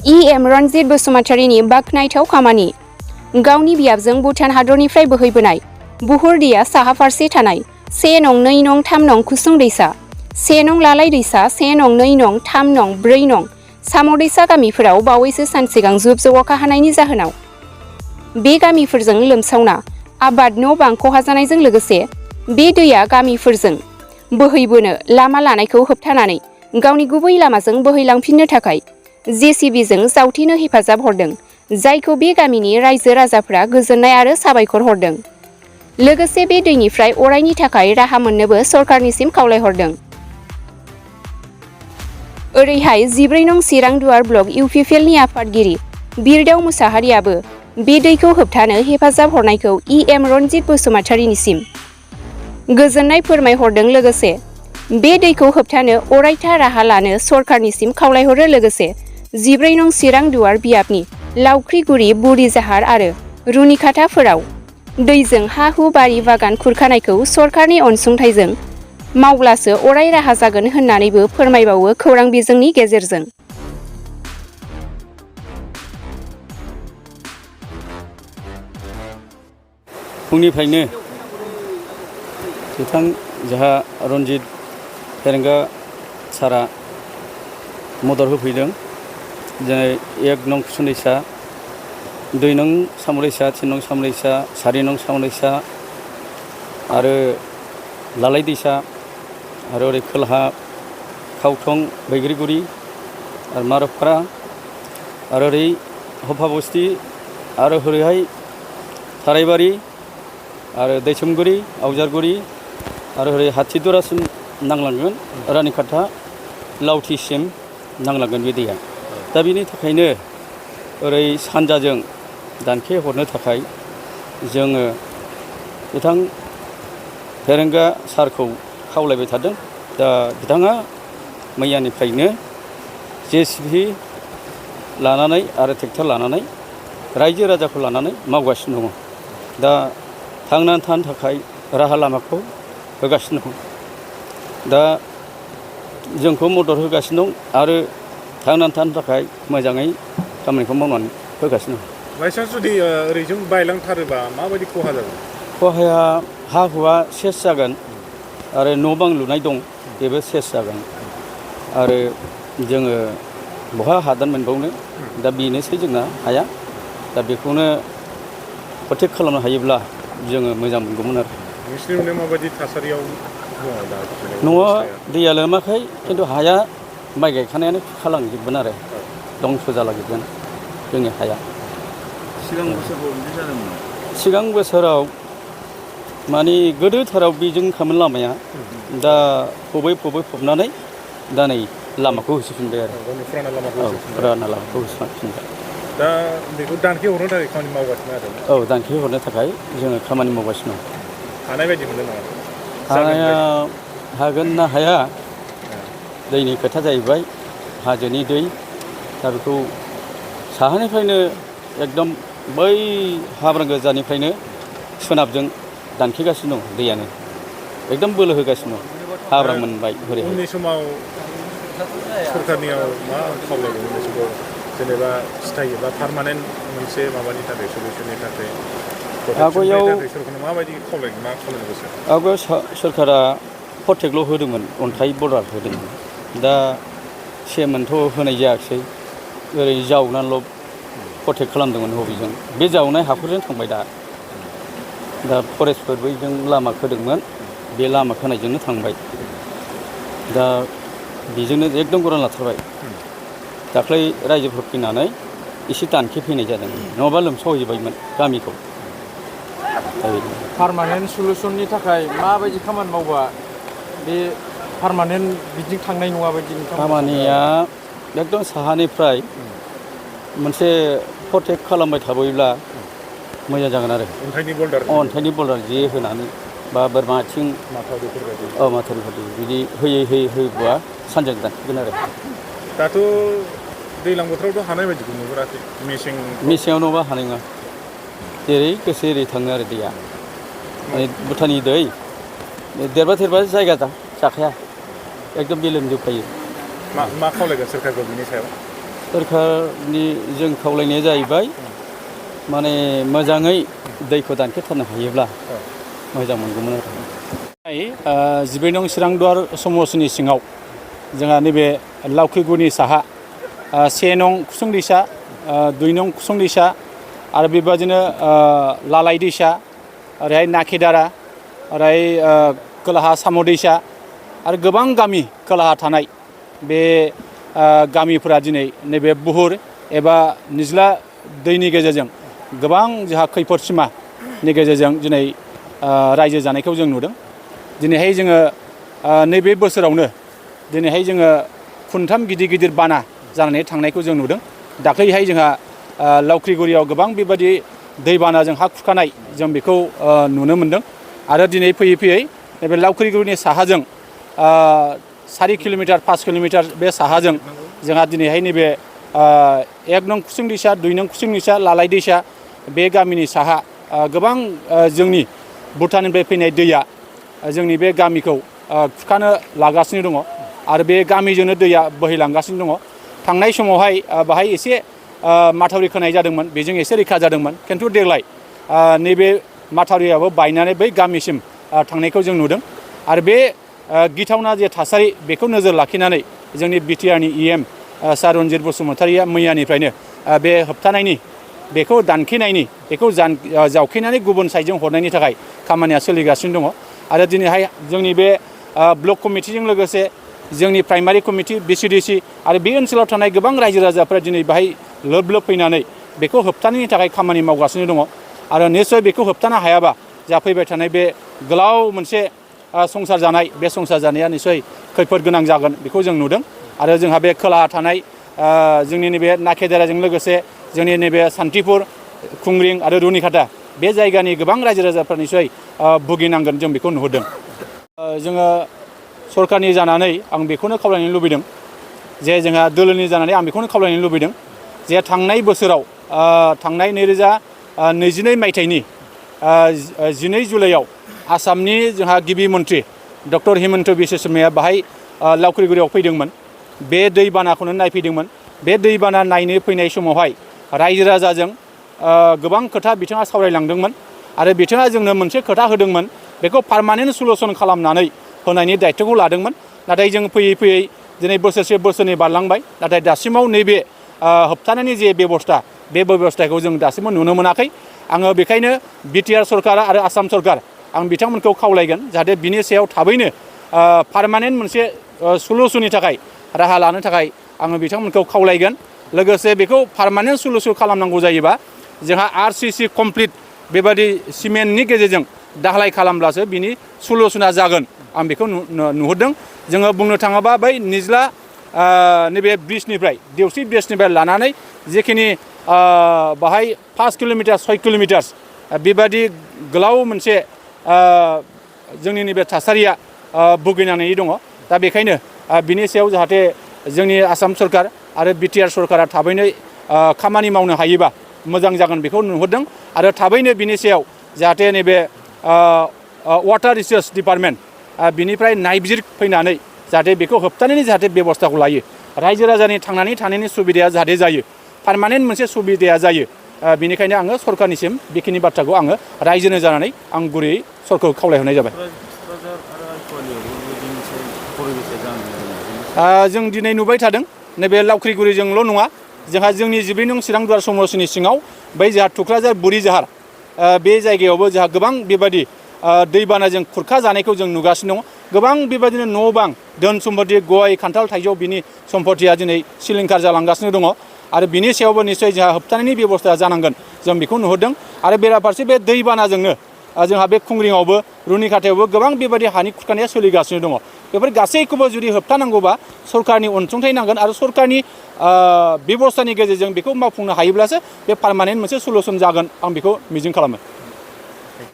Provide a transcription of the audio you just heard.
EM. Ranjit बसुमतारीनि बाखनायथाव खामानि। गावनि बियाबजों भुटान हादरनिफ्राय बोहैबोनाय बुहुर दैया साहा फारसे थानाय 1 नं 2 नं 3 नं कुसुं दैसा, 1 नं लालाय दैसा, 1 नं 2 नं 3 नं 4 नं साम' दैसा गामिफोराव बावैसो सान सिगां जुब-जुब अखा हानायनि जाहोनाव बे गामिफोरजों लोमसावना आबाद न' बां खहा जानायजों लोगोसे बे दैया गामिफोरजों बोहैबोनो लामा लानायखौ होबथानानै गावनि गुबै लामाजों बोहैलांफिननो थाखाय JCBजों जावथेनो हेफाजाब हरदों, जायखौ बे गामिनि रायजो राजाफोरा गोजोननाय आरो साबायखर हरदों। लोगोसे बे दैनिफ्राय अरायनि थाखाय राहा मोननोबो सरकारनिसिम खावलायहरदों। ओरैहाय 14 नं चिरां दुवार ब्लक UPPLनि आफादगिरि बिरदाव मुसाहारियाबो बे दैखौ होबथानो हेफाजाब हरनायखौ इ.एम. रनजित बसुमतारीनिसिम गोजोननाय फोरमायहरदों। लोगोसे बे दैखौ होबथानो अरायथा राहा लानो सरकारनिसिम खावलायहरो। लोगोसे 14 नं चिरां दुवार बियाबनि लावख्रिगुरि बुरिजाहार आरो रुनिखाथाफोराव दैजों हा-हु बारि बागान खुरखानायखौ सरकारनि अनसुंथाइजों मावब्लासो अराय राहा जागोन होननानैबो फोरमायबावो खौरां बिजोंनि गेजेरजों। फुंनिफ्रायनो बिथां जाहा रनजित फेरेंगा सारा मदद होफैदों। जेरै 1 नं कुसुं दैसा, 2 नं साम' दैसा, 3 नं साम' दैसा, 4 नं साम' दैसा आरो लालाय दैसा आरो ओरै खोलाहा खावथं बैग्रिगुरि आरो मार'फारा आरो ओरै हफा बस्ति आरो ओरैहाय थारायबारि आरो दैसोमगुरि आवजारगुरि आरो ओरै हाथिदुरासिम नांलांगोन, रानिखाथा लावथिसिम नांलांगोन बे दैया। दा बिनि थाखायनो ओरै सानजाजों दानखे हरनो थाखाय जोङो बिथां फेरेंगा सारखौ खावलायबाय थादों। दा बिथाङा मैयानिफ्रायनो JCB लानानै आरो ट्रेक्टर लानानै रायजो राजाखौ लानानै मावगासिनो दङ। दा थांनानै थानो थाखाय राहा लामाखौ होगासिनो दं। दा जोंखौ मदद होगासिनो दं आरो थांनानै थानो थाखाय मोजाङै खामानिखौ मावनानै होगासिनो दं। बायसान्स जुदि ओरैजों बायलांथारोबा माबायदि खहा जागोन? खहाया हा हुआ सेस जागोन आरो न' बां लुनाय दं बेबो सेस जागोन आरो जोङो बहा हादान मोनबावनो। दा बेनोसै जोंना हाया। दा बेखौनो प्रटेक्ट खालामनो हायोब्ला जोङो मोजां मोनगौमोन आरो। नोंसिनि नुनायाव माबायदि थासारियाव दङ दा? न'आ दैया लोमाखै, खिन्थु हाया माइ गायखानायानो खुरखालांजोबगोन आरो दंस' जालांजोबगोन जोंनि हाया। सिगां बोसोरफ्राव बिदि जादोंमोन? सिगां बोसोराव माने गोदोथाराव बेजों खामोन लामाया। दा फबै फबनानै दा नै लामाखौ होसोफिनबाय आरो फुराना लामाखौ होसोफिनबाय। दा बेखौ दानखे हरनो थाखाय खामानि मावगासिनो आरो? औ, दानखे हरनो थाखाय जोङो खामानि मावगासिनो दं। हानाय बायदि मोनदों नामा? हानाया हागोन ना हाया दैनि खोथा जाहैबाय, हाजोनि दै। दा बेखौ साहानिफ्रायनो एकदम बै हाब्रां गोजानिफ्रायनो सोनाबजों दानखेगासिनो दं दैयानो, एकदम बोलो होगासिनो दं। हाब्रां मोनबाय ओरैहाय। उननि समाव सरकारनियाव मा खावलायदों उननि समाव, जेनेबा स्थायि बा पारमानेन्ट मोनसे माबानि थाखाय, सलिउसननि थाखाय आवगायाव सरकारनो माबायदि खावलायगोन, मा खालामनो गोसो? आवगायाव सरकारा प्रटेक्टल' होदोंमोन, अन्थाइ बर्डार होदोंमोन। दा सेमोनथ' होनाय जायाखिसै, ओरै जावनानैल' प्रटेक्ट खालामदोंमोन हबिजों। बे जावनाय हाखरजों थांबाय दा फरेस्टफोर बैजों लामा खोदोंमोन, बे लामा खोनायजोंनो थांबाय। दा बेजोंनो एकदम गरान लाथारबाय। दाख्लै रायजोफोर फैनानै एसे दानखे फैनाय जादों, नङाबा लोमसावहैजोबबायमोन गामिखौ। पारमानेन्ट सलुसननि थाखाय माबायदि खामानि मावबा बे पारमानेन्ट बिदि थांनाय नङा बायदि? खामानिया एकदम साहानिफ्राय मोनसे प्रटेक्ट खालामबाय थाबोयोब्ला मोजां जागोन आरो। अन्थाइनि बल्डार जे होनानै बा बोरमा आथिं माथावरिफोरबायदि बिदि होयोबा सानजों दानखेगोन आरो। दाथ' दैज्लां बोथोरावथ' हानाय बायदिखौ नुहुराखै। मेसेङाव नङाबा हानाय नङा। जेरै गोसो एरै थाङो आरो दैया। माने भुटाननि दै देरबा जायगा जाखाया, एकदम बे लोमजोबखायो। मा खावलायगोन सोरखारखौ बिनि सायाव? सोरखारनि जों खावलायनाया जाहैबाय माने मोजाङै दैखौ दानखेथारनो हायोब्ला मोजां मोनगौमोन आरो 12 नं चिरांदुवार समस्तिनि सिङाव जोंहा नैबे लावख्रिगुरनि साहा 1 नं कुसुं दैसा 2 नं कुसुं दैसा आरो बेबादिनो लालाय दैसा ओरैहाय नाखेदारा ओरैहाय खोलाहा साम' दैसा आरो गोबां गामि खोलाहा थानाय बे गामिफोरा दिनै नैबे बुहुर एबा निज्ला दैनि गेजेरजों गोबां जोंहा खैफोद सिमानि गेजेरजों दिनै रायजो जानायखौ जों नुदों। दिनैहाय जोङो नैबे बोसोरावनो दिनैहाय जोङो खुनथाम गिदिर गिदिर बाना जानानै थांनायखौ जों नुदों। दाख्लैहाय जोंहा लावख्रिगुरियाव गोबां बेबायदि दैबानाजों हा खुरखानाय जों बेखौ नुनो मोनदों आरो दिनै फैयै फैयै नैबे लावख्रिगुरिनि साहाजों 4 किल'मिटार 5 किल'मिटार बे साहाजों जोंहा दिनैहाय नैबे 1 नं कुसुं दैसा 2 नं कुसुं दैसा लालाय दैसा बे गामिनि साहा गोबां जोंनि भुटाननिफ्राय फैनाय दैया जोंनि बे गामिखौ खुरखानो लागासिनो दङ आरो बे गामिजोंनो दैया बोहैलांगासिनो दङ। थांनाय समावहाय बाहाय एसे माथावरि खोनाय जादोंमोन, बेजों एसे रैखा जादोंमोन, खिन्थु देग्लाय नैबे माथावरियाबो बायनानै बै गामिसिम थांनायखौ जों नुदों आरो बे गिथावना जे थासारि बेखौ नोजोर लाखिनानै जोंनि बिटिआरनि EM सार रन्जित बसुमतारिया मैयानिफ्रायनो बे होबथानायनि बेखौ दानखेनायनि बेखौ जावखेनानै गुबुन साइडजों हरनायनि थाखाय खामानिया सोलिगासिनो दङ आरो दिनैहाय जोंनि बे ब्लक कमिटिजों लोगोसे जोंनि प्राइमारि कमिटि BCDC आरो बे ओनसोलाव थानाय गोबां रायजो राजाफ्रा दिनै बाहाय लोब लोब फैनानै बेखौ होबथानायनि थाखाय खामानि मावगासिनो दङ आरो निस्सय बेखौ होबथानो हायाबा जाफैबाय थानाय बे गोलाव मोनसे संसार जानाय बे संसार जानाया निस्सय खैफोद गोनां जागोन बेखौ जों नुदों आरो जोंहा बे खोलाहा थानाय जोंनि नैबे नाखेदाराजों लोगोसे जोंनि नैबे सान्तिपुर खुंग्रिं आरो रुनिखाटा बे जायगानि गोबां रायजो राजाफ्रा निस्सय भुगिनांगोन जों बेखौ नुहुरदों। जोङो सरकारनि जानानै आं बेखौनो खावलायनो लुबैदों जे जोंहा दोलोनि जानानै आं बेखौनो खावलायनो लुबैदों जे थांनाय बोसोराव थांनाय 2022 मायथाइनि 12 जुलाइआव आसामनि जोंहा गिबि मन्थ्रि डक्टर हिमन्त बिश्व शर्माया बाहाय लावख्रिगुरियाव फैदोंमोन, बे दैबानाखौनो नायफैदोंमोन। बे दैबाना नायनो फैनाय समावहाय रायजो राजाजों गोबां खोथा बिथाङा सावरायलांदोंमोन आरो बिथाङा जोंनो मोनसे खोथा होदोंमोन, बेखौ पार्मानेन्ट सलुसन खालामनानै होनायनि दायित्वखौ लादोंमोन। नाथाय जों फैयै फैयै दिनै बोसोरसे बोसोरनै बारलांबाय, नाथाय दासिमाव नैबे होबथानायनि जे बेबस्था बे बेबस्थाखौ जों दासिमबो नुनो मोनाखै। आङो बेखायनो बिटिआर सरकार आरो आसाम सरकार आं बिथांमोनखौ खावलायगोन जाहाथे बिनि सायाव थाबैनो पार्मानेन्ट मोनसे सलुसननि थाखाय राहा लानो थाखाय आङो बिथांमोनखौ खावलायगोन। लोगोसे बेखौ पार्मानेन्ट सलुसन खालामनांगौ जायोबा जोंहा RCC कमप्लिट बेबादि सिमेन्टनि गेजेरजों दाहालाय खालामब्लासो बिनि सलुसना जागोन आं बेखौ नुहुरदों। जोङो बुंनो थाङोबा बै निज्ला नैबे ब्रिजनिफ्राय देवसि ब्रिजनिफ्राय लानानै जेखिनि बाहाय 5 किल'मिटार 6 किल'मिटार बेबादि गोलाव मोनसे जोंनि नैबे थासारिया भुगिनानै दङ। दा बेखायनो बिनि सायाव जाहाथे जोंनि आसाम सरकार आरो बिटिआर सरकारा थाबैनो खामानि मावनो हायोबा मोजां जागोन बेखौ नुहुरदों आरो थाबैनो बिनि सायाव जाहाथे नैबे वाटार रिसोर्स डिपार्टमेन्ट बिनिफ्राय नायबिजिर फैनानै जाहाथे बेखौ होबथानायनि जाहाथे बेबस्थाखौ लायो, रायजो राजानि थांनानै थानायनि सुबिदाया जाहाथे जायो, पार्मानेन्ट मोनसे सुबिदाया जायो। बेनिखायनो आङो सरकारनिसिम बेखिनि बाथ्राखौ आङो रायजोनो जानानै आं गुरैयै सरकारखौ खावलायहरनाय जाबाय। जों दिनै नुबाय थादों नैबे लावख्रिगुरिजोंल' नङा, जोंहा जोंनि 12 नं चिरांदुवार समस्तिनि सिङाव बै जोंहा थुक्राझार बुरिजाहार बे जायगायावबो जोंहा गोबां बेबायदि दैबानाजों खुरखा जानायखौ जों नुगासिनो दङ। गोबां बेबायदिनो न' बां धोन सम्पति गय खान्थाल थाइजौ बिनि सम्पतिया दिनै सिलिंखार जालांगासिनो दङ आरो बिनि सायावबो निस्सय जोंहा होबथानायनि बेबस्था जानांगोन जों बेखौ नुहुरदों। आरो बेराफारसे बे दैबानाजोंनो जोंहा बे खुंग्रिङावबो रुनिखाटायावबो गोबां बेबायदि हानि खुरखानाया सोलिगासिनो दङ। बेफोर गासैखौबो जुदि होबथानांगौबा सरकारनि अनसुंथाइ नांगोन आरो सरकारनि बेबस्थानि गेजेरजों बेखौ मावफुंनो हायोब्लासो बे पार्मानेन्ट मोनसे सलुसन जागोन आं बेखौ मिजिं खालामो।